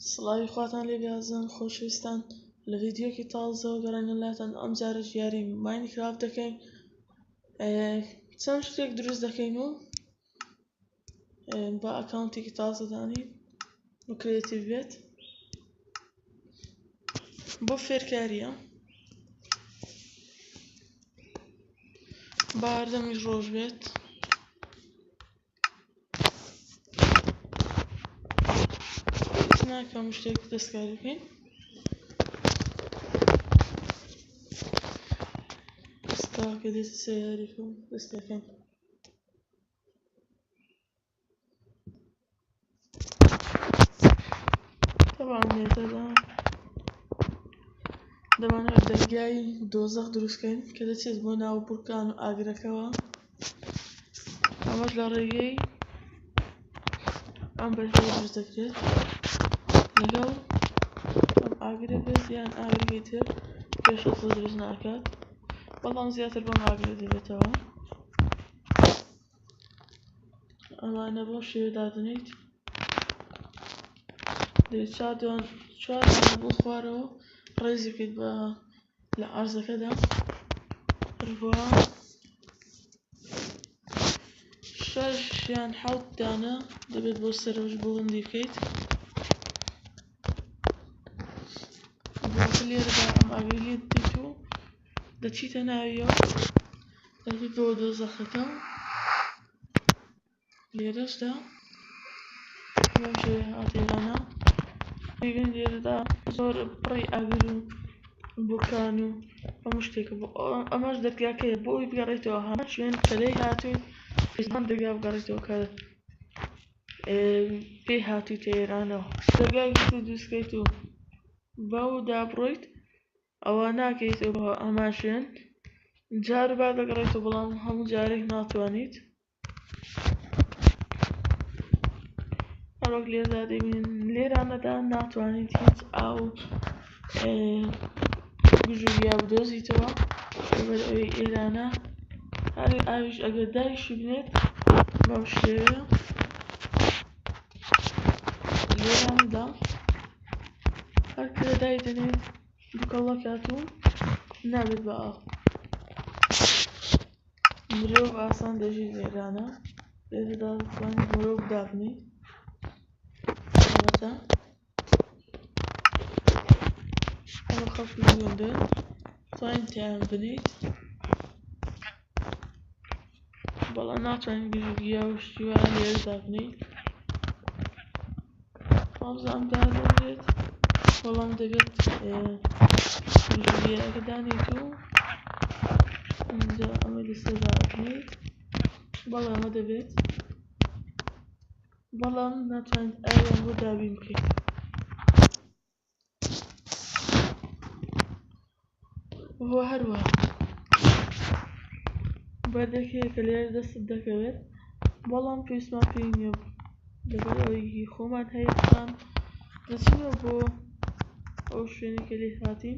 سڵاوی خواتان لێ بیازن خۆشەویستان لە ڤیدیۆکی تازەوە گەڕانگەلاتان ئەم جارە یاری ماینکرافت دەکەین چەند شتێک دروست دەکەین و با ئەکاونتێکی تازە دانین و کرێتیڤ بێت بۆ فێرکاریە با هەردەمیش ڕۆژ بێت ناکەم شتێک دەستکاری بکەین ئێستا کە دێتە سەیاریکە و دەستەکەین تەبعاً نێتەدا دەمانەوێت دەرگای دۆزەخ دروستکەین کە دەچێت بۆ ناو بورکان و ئاگرەکەوە ئەمەش لە ڕێگەی ئەم بەرهەیە دروست دەکرێت لەگەڵ ئەم ئاگرە بێت یان ئاگرێکی تر پێشەوە دروست ناکات بەڵام زیاتر بەم ئاگرە دەبێتەوە ئەمانە بەم شێوە دادنیت دەبێت چوار دانە بۆ خوارەوە ڕێزی بکەیت بە لە ئارزەکەدا هەروەها 6 یان 7 دانە دەبێت بۆ سەرەوەش بڵندی بکەیت بۆکە لێرەدا ئەم ئاگرە لێ دێت و دەچیتە ناویەوە دەبێت بۆ دۆزەخەکە لێرەشدا بەم شێوەیە هاتێرانە میبینید لێرەدا زۆر پڕی ئاگر و بورکان و هەموو شتێکە بۆ ئەمەش دەرگاکەیە بۆ ئەوی بگەڕێیتەوە هەمان شوێن کە لێی هاتوویت پێشتان دەرگا بگەڕێیتەوە کە پێی هاتوویتە ئێرانەوە دەرگایەکی تر دروستکەیت و باو دابڕۆیت ئەوە ناکەیتەوە بە هەمان شوێن جاروبار دەگەڕێیتەوە بەڵام هەموو جارێک ناتوانیت هەروەک لێرەدا دەبینن لێرانەدا ناتوانیت هیچ ئاو گژوگیا بدۆزیتەوە لەبەر ئەوەی ئێرانە هەر ئاویش ئەگەر داریشی بنێت بەم شێوەیە لێرانەدا هەر کە دایدەنێت دووکەڵە کات و نابێت بە ئاو مرۆڤ ئاسان دەژیت لێرانە لێرەدا دەتوانیت مرۆڤ دابنیت ئەمە خەڵکی زۆندە توانیت تیان بنیت بەڵام ناتوانیت گژوگیا و شتی وایە لێرەدا بنیت وابزانم دادەنرێت بەڵام دەبێت گژوگیاکە دانیت و ئەمجا ئەمە لەسەردا بنیت بەڵام ئەمە دەبێت بەڵام ناتوانیت ئاویان بۆ دابین بکەیت بۆ هەروەها بەردەکەیە کە لێرە دەستت دەکەوێت بەڵام پێویستمان پێی نییە لەبەر ئەوەی خۆمان هەیە بخان دەچینەوە بۆ ئەو شوێنی کە لێ هاتین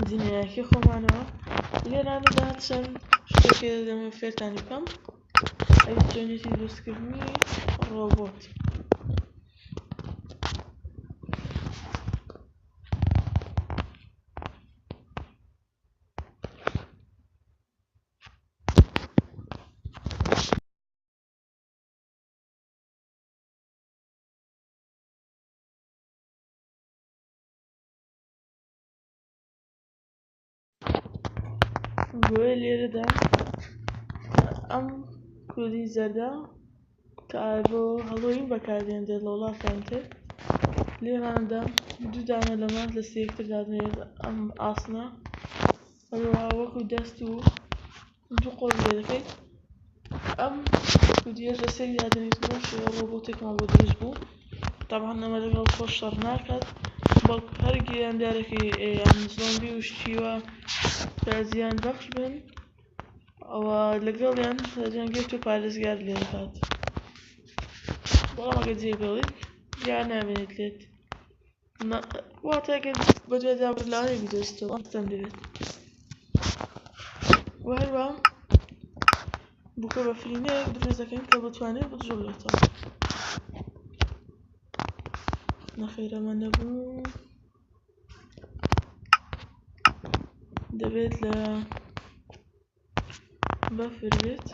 جینایەکی خۆمانەوە لێرانەدا چەند شتێکی دەمەوێت فێرتانی بکەم ئەلکترۆنیکی دروستکردنی ڕۆبۆت بۆیە لێرەدا ئەم کودی زەردە کە بۆ هەڵۆوین بەکاردێنرێت لە وڵاتانی تر لێرانەدا دوو دانە لەماس لەسەر یەکتر دادنێت ئەم ئاسنە هەروەها وەکو دەست و دوو قۆز لێ دەکەیت ئەم کودیەش لەسەری دادنێت بۆ شێوە ڕۆبۆتێکمان بۆ دروست بوو تەبعاً ئەمە لەگەڵ خۆ شەڕ ناکات بەڵکو هەر گیراندارێکی یان زۆمبی و شتیوە کە زیان بەخش بن ئەوە لەگەڵیان جەنگێت و پارێزگار لێ دەکات بەڵام ئەگەر جێبەوەیت زیان نامێنێت لێت واتە ئەگەر بەدوای دابڕێت لەوانەیە بیدۆزیتەوە ئەم دەبێت و هەروەها بووکە بە فرینەیەک دروست دەکەین کە بتوانێت بجوڵێتەوە. نەخێر ئەمە نەبوو، دەبێت لە بەفر بێت.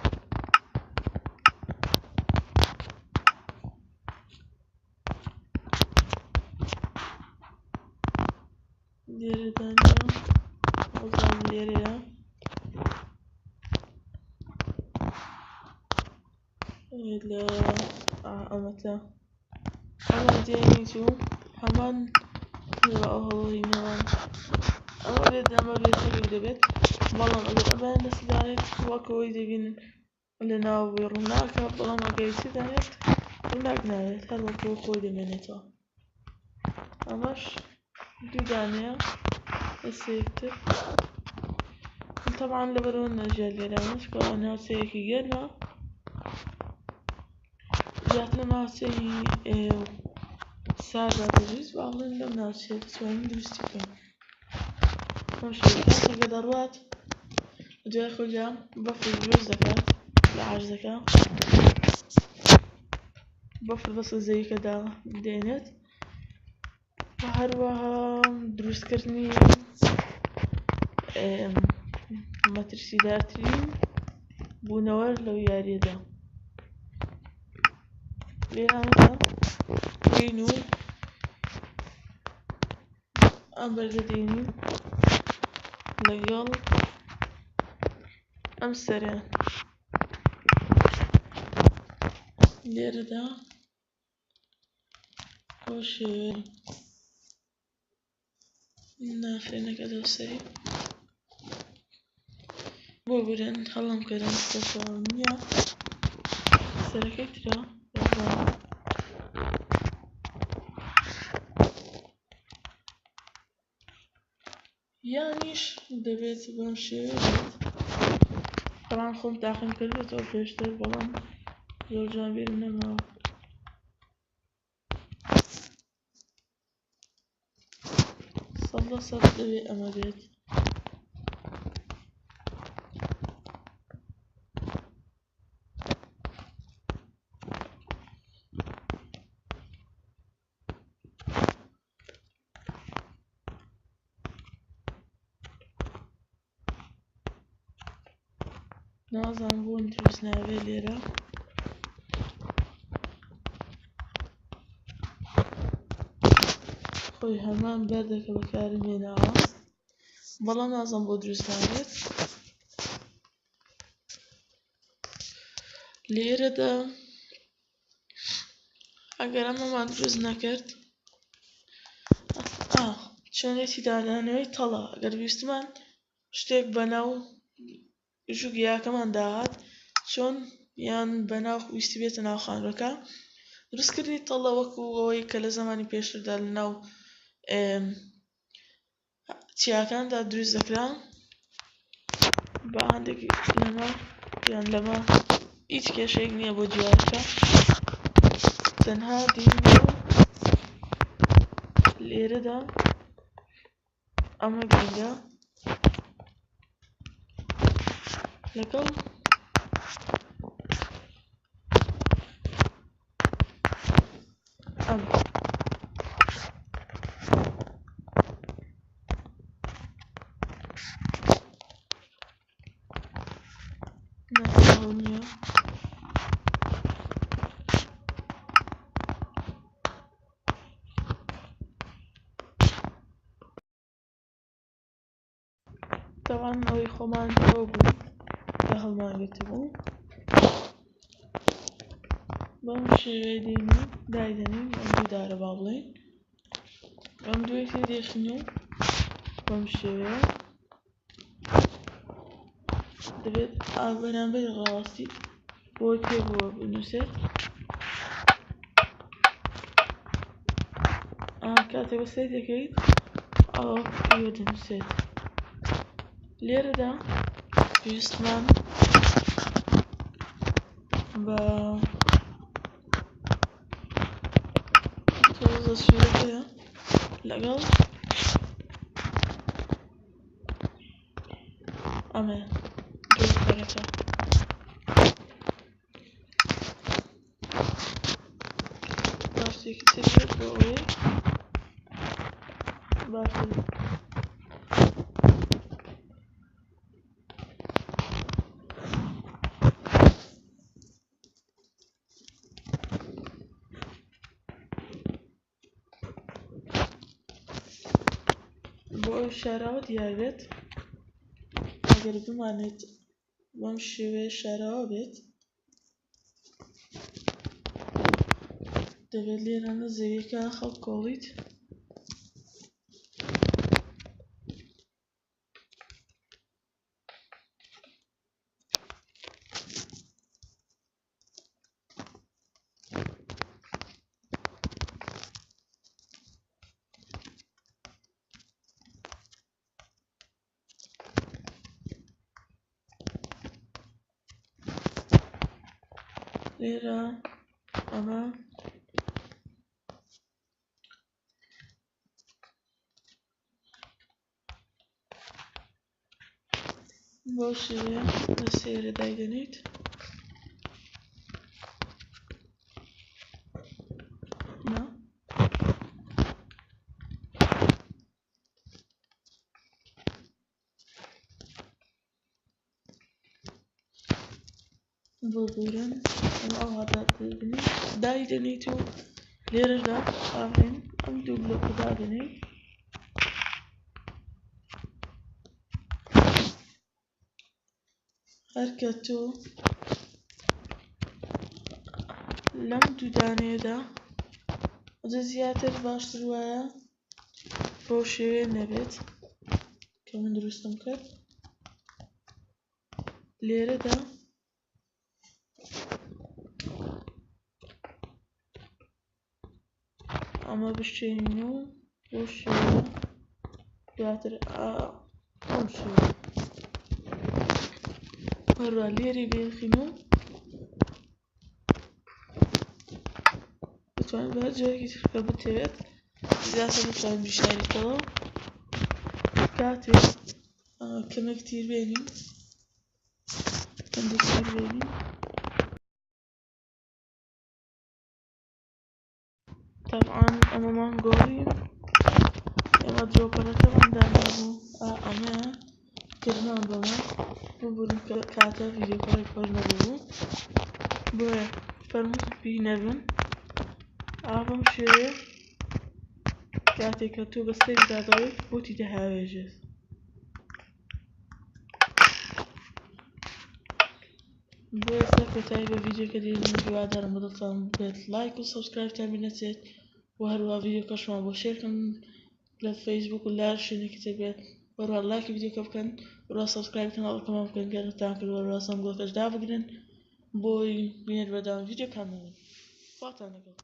لێرەدانیا وەزان لێرەیە لە ئەمەتە ئەمە دێنیت و هەمان هەڵۆی نێوان ئەمە بێت ئەمە بێت هەرێک دەبێت، بەڵام ئەگەر ئەمان دەستدانێت وەکەوەی دەبینن لە ناوەوەی ڕووناکە، بەڵام ئەگەری تدانێت ڕووناک ناوێت، هەر وەکەوە خۆی دەمێنێتەوە. ئەمەش دوو دانەیە لە سێکتر طبعا لەبەرەوە نەژێر لێرانش کە ناوچەیەکی گەرمە، زیاتر لە ناوچەی ساردا دەدویست با بڵێن لەم ناوچەیە دەتوانین دروستی بکەین. ئەم شێوەیە کە دەڕوات دوای خۆیدا بەفر دروست دەکات لە عەرزەکە، بەفر بەسە زەویەکە دادێنێت و هەروەها دروستکردنی مەترسیدارترین بوونەوە لەو یاریەدا. لێرانەدا دێین و ئەم بەردە دێنین لەگەڵ ئەم سەریان. لێرەدا بۆ شێوەیە نافرێنەکە دەو سەری بۆ برێن هەڵام کەرم دەسەوە نییە سەرەکەی ترە یانیش دەبێت بەم شێوەیە بێت. بەڵام خۆم تاقیم کردێتەوە پێشتر، بەڵام زۆر جوان بیرم نەماوە. سەد لە سەد دەبێت ئەمە بێت. نازانم بۆن دروست نابێت لێرە. خۆی هەمان بەردەکە بەکارم هێناوە، بەڵام نازانم بۆ دروست نابێت. لێرەدا ئەگەر ئەمەمان دروست نەکرد چۆنێتی دانانەوەی تەڵە، ئەگەر ویستمان شتێک بەناو ژوگیاکەمان داهات چۆن یان بەناو ویستی بێتە ناو خانووەکە، دروستکردنی تەڵە وەکو ئەوەی کە لە زەمانی پێشتردا لەناو چیاکاندا دروست دەکرا بە هەندێک لەمە یان لەمە هیچ کێشەیەک نییە بۆ جوارەکە، تەنها دێنێ و لێرەدا ئەمە گرنگە لەگەڵ ئەم ناساو نییە. طبعا ئەوەی خۆمان تەوە بوو کە هەڵمان گرتبوو بەم شێوەیە دێین و دایدەنین ئەم دوو دارە با بڵێین، ئەم دووەی تێ دێخین و بەم شێوەیە دەبێت بەرامبەری ڕاستی بۆی پێ بووە بنووسێت. کاتێک بەسەری دەکەیت ئەوە پێوە دەنووسێت. لێرەدا پێویستمان بە تۆزە سوورەکەیە لەگەڵ ئەمە دروستکەرەکە. کاتێکی تر بێت بۆ ئەوەی باشتر بۆ ئەو شاراوە دیار بێت ئەگەر بمانێت بەم شێوەیە شاراوە بێت دەبێت لێرانە زەویەکە خەڵکۆڵیت لێرە ئەمە بۆ شێوەیە لە سێرە دایدەنیت بۆ بورن ئەو هەتا دایدەنیت و لێرەدا ئاهێن ئەم دوو بلۆکە دادەنیت هەرکە تۆ لەم دوو دانەیەدا ئەجا زیاتر باشتر وایە بۆ شێوەیە نەبێت کە من دروستم کرد لێرەدا ئەمە بشێنین و بۆ شێوەیە دواتر ئەم شێوە هەروە لێرەی بێخین و بتوانین بە هەر جۆرێکی تر کە بتەوێت زیاتر بتوانین بیشاریتەوە کاتێک کەمێک تیر بێنین هەندێک تیر بێنین طبعا ئەمەمان گۆڕین ئێمە درۆپەرەکەمان دانابوو ئەمەیە کردمان بەمە ببوورن کاتە ڤیدیۆکۆڵێک خۆش نەبوو بۆیە فەرموو بینەبن بەم شێوەیە کاتێک کە تۆ بە سەیری دادەڵێت بۆتی دەهاوێژێت بۆ ئێستا کۆتایی بە ڤیدیۆکە دێنین هیوادارم بەدڵتان بێت لایک و سەبسکرایبتان بنەچێت و هەروە ڤیدیۆکەشمان بۆ شێرکەن لە فەیسبووک و لە هەر شوێنێکی تر بێت هەروە لایکی ڤیدیۆکە بکەن هەروە سەبسکرایب کەناڵەکەمان بکەن گەرتان کرد هەروە سەنگۆڵەکەش دابگرن بۆی بینێت بەردەوام ڤیدیۆکانمان خواتان لەگەڵ